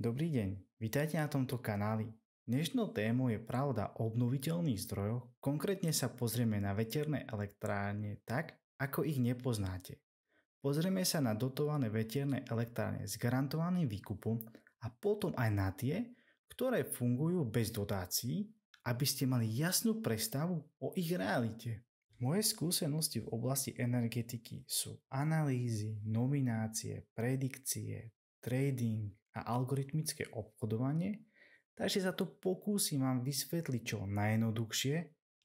Dobrý deň, vítajte na tomto kanáli. Dnešnou témou je pravda o obnoviteľných zdrojoch, konkrétne sa pozrieme na veterné elektrárne tak, ako ich nepoznáte. Pozrieme sa na dotované veterné elektrárne s garantovaným výkupom a potom aj na tie, ktoré fungujú bez dotácií, aby ste mali jasnú predstavu o ich realite. Moje skúsenosti v oblasti energetiky sú analýzy, nominácie, predikcie, trading a algoritmické obchodovanie, takže sa to pokúsim vám vysvetliť čo najjednoduchšie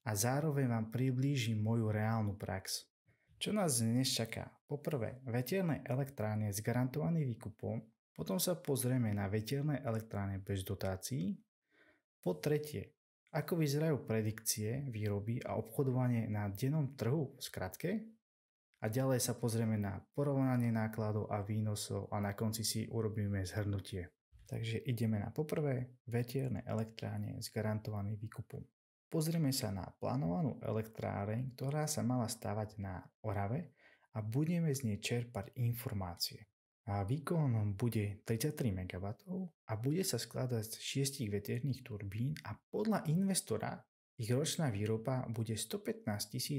a zároveň vám priblížim moju reálnu prax. Čo nás dnes čaká? Poprvé, veterné elektrárne s garantovaným výkupom, potom sa pozrieme na veterné elektrárne bez dotácií, po tretie, ako vyzerajú predikcie, výroby a obchodovanie na dennom trhu v skratke, a ďalej sa pozrieme na porovnanie nákladov a výnosov a na konci si urobíme zhrnutie. Takže ideme na poprvé veterné elektrárne s garantovaným výkupom. Pozrieme sa na plánovanú elektráreň, ktorá sa mala stavať na Orave a budeme z nej čerpať informácie. A výkon bude 33 MW a bude sa skladať z 6 veterných turbín a podľa investora ich ročná výroba bude 115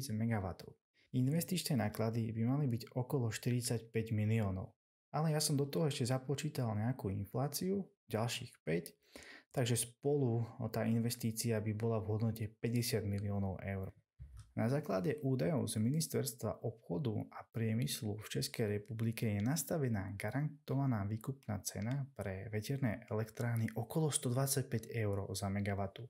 000 MW. Investičné náklady by mali byť okolo 45 miliónov. Ale ja som do toho ešte započítal nejakú infláciu, ďalších 5, takže spolu tá investícia by bola v hodnote 50 miliónov eur. Na základe údajov z Ministerstva obchodu a priemyslu v Českej republike je nastavená garantovaná výkupná cena pre veterné elektrárny okolo 125 eur za megawatu.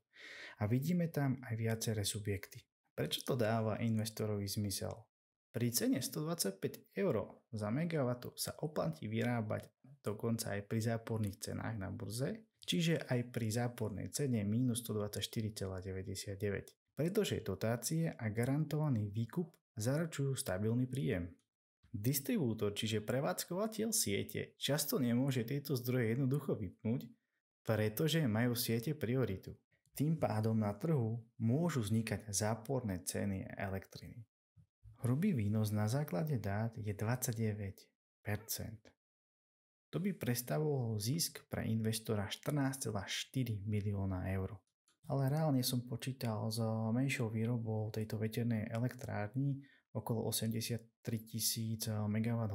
A vidíme tam aj viaceré subjekty. Prečo to dáva investorovi zmysel? Pri cene 125 eur za megawatu sa oplatí vyrábať dokonca aj pri záporných cenách na burze, čiže aj pri zápornej cene minus 124,99. Pretože dotácie a garantovaný výkup zaručujú stabilný príjem. Distribútor, čiže prevádzkovateľ siete, často nemôže tieto zdroje jednoducho vypnúť, pretože majú siete prioritu. Tým pádom na trhu môžu vznikať záporné ceny elektriny. Hrubý výnos na základe dát je 29%. To by predstavoval zisk pre investora 14,4 milióna eur. Ale reálne som počítal s menšou výrobou tejto veternej elektrárny okolo 83 000 MWh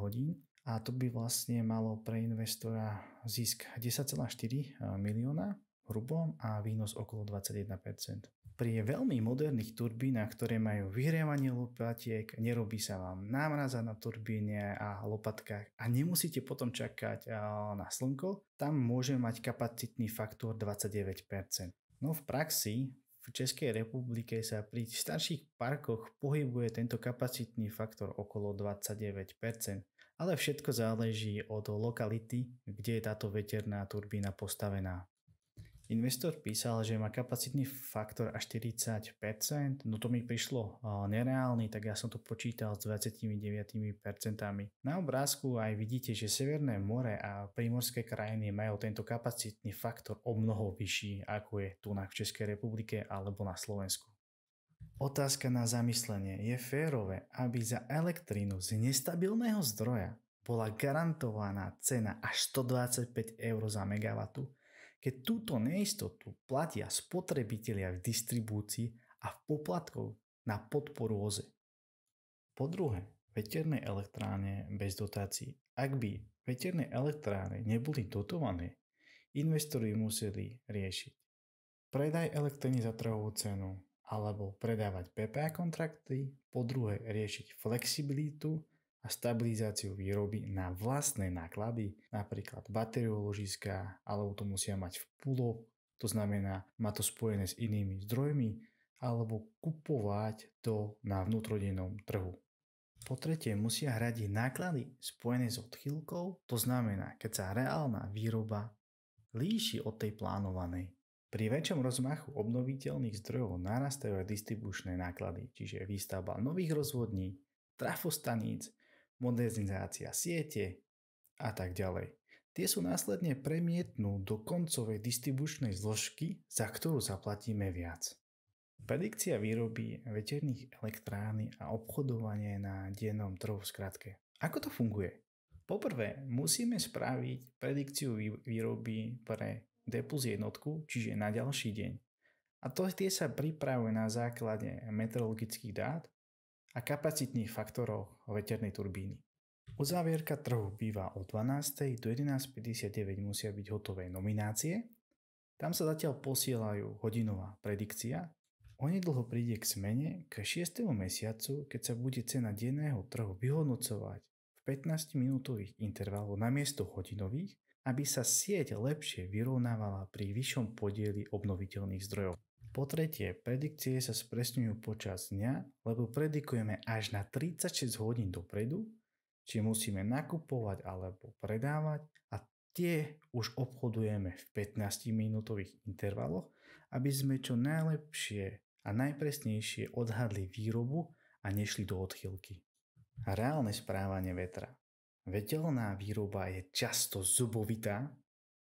a to by vlastne malo pre investora zisk 10,4 milióna hrubom a výnos okolo 21%. Pri veľmi moderných turbínach, ktoré majú vyhrievanie lopatiek, nerobí sa vám námraza na turbíne a lopatkách a nemusíte potom čakať na slnko, tam môže mať kapacitný faktor 29%. No v praxi v Českej republike sa pri starších parkoch pohybuje tento kapacitný faktor okolo 29%, ale všetko záleží od lokality, kde je táto veterná turbína postavená. Investor písal, že má kapacitný faktor až 40%, no to mi prišlo nereálny, tak ja som to počítal s 29%. Na obrázku aj vidíte, že Severné more a prímorské krajiny majú tento kapacitný faktor o mnoho vyšší, ako je tu v Českej republike alebo na Slovensku. Otázka na zamyslenie. Je férové, aby za elektrínu z nestabilného zdroja bola garantovaná cena až 125 eur za megawatu, keď túto neistotu platia spotrebitelia v distribúcii a v poplatkov na podporu OZE. Po druhé, veterné elektrárne bez dotácií. Ak by veterné elektrárne neboli dotované, investori museli riešiť predaj elektriny za trhovú cenu alebo predávať PPA kontrakty, po druhé riešiť flexibilitu a stabilizáciu výroby na vlastné náklady, napríklad batérioložiská, alebo to musia mať v púloch, to znamená, má to spojené s inými zdrojmi, alebo kupovať to na vnútrodennom trhu. Po tretie, musia hradiť náklady spojené s odchýlkou, to znamená, keď sa reálna výroba líši od tej plánovanej. Pri väčšom rozmachu obnoviteľných zdrojov narastajú aj distribučné náklady, čiže výstavba nových rozvodní, trafostaníc, modernizácia siete a tak ďalej. Tie sú následne premietnú do koncovej distribučnej zložky, za ktorú zaplatíme viac. Predikcia výroby veterných elektrárny a obchodovanie na dennom trhu v skratke. Ako to funguje? Poprvé, musíme spraviť predikciu výroby pre D plus jednotku, čiže na ďalší deň. A tie sa pripravuje na základe meteorologických dát a kapacitných faktorov veternej turbíny. Uzávierka trhu býva od 12. do 11.59 musia byť hotové nominácie. Tam sa zatiaľ posielajú hodinová predikcia. Onedlho príde k zmene k 6. mesiacu, keď sa bude cena denného trhu vyhodnocovať v 15-minútových intervaloch namiesto hodinových, aby sa sieť lepšie vyrovnávala pri vyššom podieli obnoviteľných zdrojov. Po tretie, predikcie sa spresňujú počas dňa, lebo predikujeme až na 36 hodín dopredu, či musíme nakupovať alebo predávať a tie už obchodujeme v 15-minútových intervaloch, aby sme čo najlepšie a najpresnejšie odhadli výrobu a nešli do odchýlky. Reálne správanie vetra. Vetelná výroba je často zubovitá,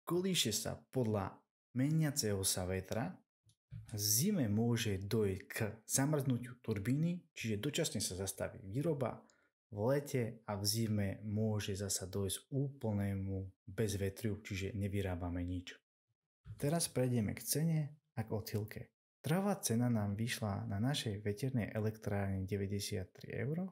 kolíše sa podľa meniaceho sa vetra. V zime môže dojsť k zamrznutiu turbíny, čiže dočasne sa zastaví výroba. V lete a v zime môže zasa dojsť úplnému bezvetriu, čiže nevyrábame nič. Teraz prejdeme k cene a k odchýlke. Trhová cena nám vyšla na našej veternej elektrárne 93 €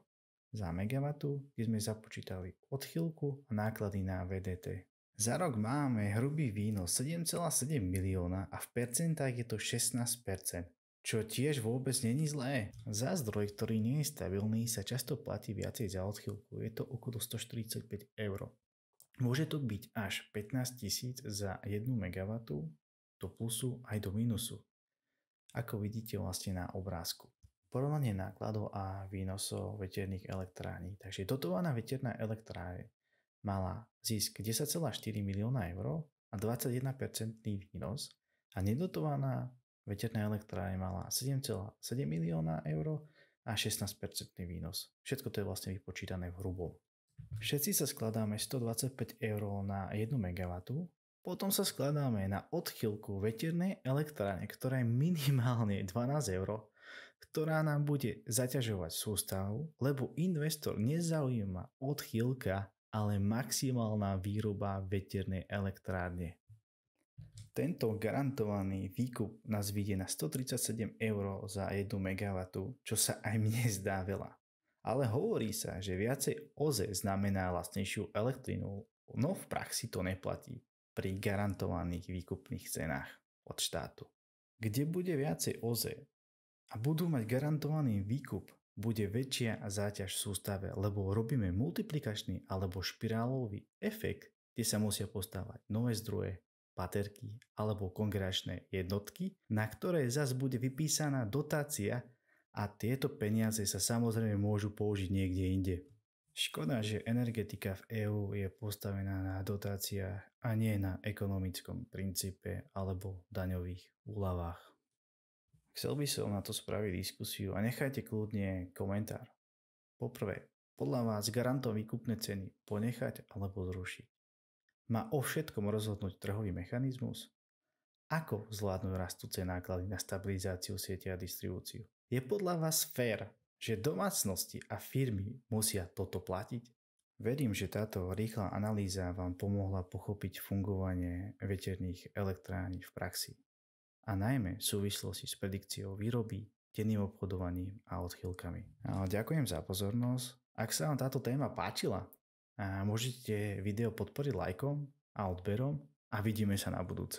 za megawattu, kde sme započítali odchýlku a náklady na VDT. Za rok máme hrubý výnos 7,7 milióna a v percentách je to 16%, čo tiež vôbec není zlé. Za zdroj, ktorý nie je stabilný, sa často platí viacej za odchýlku, je to okolo 145 €. Môže to byť až 15 000 za 1 MW, do plusu aj do minusu, ako vidíte vlastne na obrázku. Porovnanie nákladov a výnosov veterných elektrární. Takže dotovaná veterná elektrárne mala zisk 10,4 milióna € a 21% výnos a nedotovaná veterná elektrárne mala 7,7 milióna € a 16% výnos. Všetko to je vlastne vypočítané v hrubom. Všetci sa skladáme 125 € na 1 MW, potom sa skladáme na odchýlku veternej elektrárne, ktorá je minimálne 12 €, ktorá nám bude zaťažovať sústavu, lebo investor nezaujíma odchýlka, ale maximálna výroba veternej elektrárne. Tento garantovaný výkup nás vyjde na 137 € za 1 MW, čo sa aj mne zdá veľa. Ale hovorí sa, že viacej OZE znamená lacnejšiu elektrínu, no v praxi to neplatí pri garantovaných výkupných cenách od štátu. Kde bude viacej OZE a budú mať garantovaný výkup, bude väčšia záťaž v sústave, lebo robíme multiplikačný alebo špirálový efekt, kde sa musia postavať nové zdroje, baterky alebo kongregačné jednotky, na ktoré zas bude vypísaná dotácia a tieto peniaze sa samozrejme môžu použiť niekde inde. Škoda, že energetika v EÚ je postavená na dotáciách a nie na ekonomickom princípe alebo daňových úľavách. Chcel by som na to spraviť diskusiu a nechajte kľudne komentár. Poprvé, podľa vás garantov výkupné ceny ponechať alebo zrušiť? Má o všetkom rozhodnúť trhový mechanizmus? Ako zvládnuť rastúce náklady na stabilizáciu siete a distribúciu? Je podľa vás fér, že domácnosti a firmy musia toto platiť? Verím, že táto rýchla analýza vám pomohla pochopiť fungovanie veterných elektrární v praxi. A najmä v súvislosti s predikciou výroby, denným obchodovaním a odchýlkami. Ďakujem za pozornosť. Ak sa vám táto téma páčila, môžete video podporiť lajkom a odberom a vidíme sa na budúce.